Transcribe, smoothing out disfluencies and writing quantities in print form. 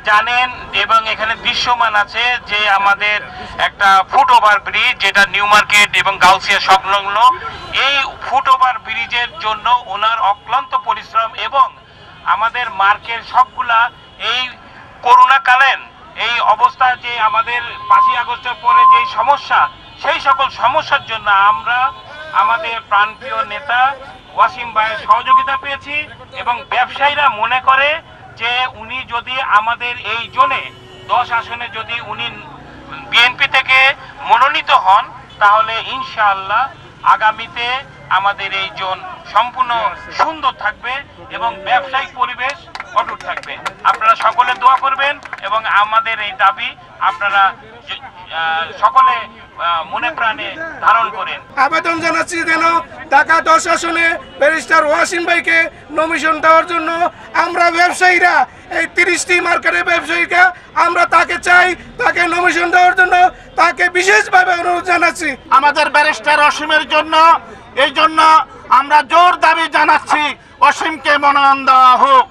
জানেন এবং এখানে দৃশ্যমান আছে যে আমাদের একটা ফুট ওভার ব্রিজ যেটা নিউ মার্কেট এবং গাউসিয়া সংলগ্ন, এই ফুট ওভার ব্রিজের জন্য ওনার অক্লান্ত পরিশ্রম এবং আমাদের মার্কেট সবগুলা এই করোনাকালীন এই অবস্থা যে আমাদের 5ই আগস্টের পরে যে সমস্যা, সেই সকল সমস্যার জন্য আমরা আমাদের প্রাণপ্রিয় নেতা ওয়াসিম ভাইয়ের সহযোগিতা পেয়েছি এবং ব্যবসায়ীরা মনে করে যে উনি যদি আমাদের এই জোনে 10 আসনে যদি উনি বিএনপি থেকে মনোনীত হন তাহলে ইনশাআল্লাহ আগামীতে আমাদের এই জোন সম্পূর্ণ সুন্দর থাকবে এবং ব্যবসায়িক পরিবেশ অটুট থাকবে। আপনারা সকলে দোয়া করবেন এবং আমাদের এই দাবি আপনারা সকলে মনে প্রাণে ধারণ করেন। আবেদন জানাচ্ছি যেন ঢাকা 10 আসনে ব্যারিস্টার ওয়াসিম ভাইকে নমিনেশন দেওয়ার জন্য আমরা ব্যবসায়ীরা এই 30টি মার্কেটের ব্যবসায়ীরা আমরা তাকে চাই, তাকে নমিনেশন দেওয়ার জন্য তাকে বিশেষভাবে অনুরোধ জানাচ্ছি। আমাদের ব্যারিস্টার অসীমের জন্য এই জন্য আমরা জোর দাবি জানাচ্ছি অসীমকে মনোনয়ন দেওয়া হোক।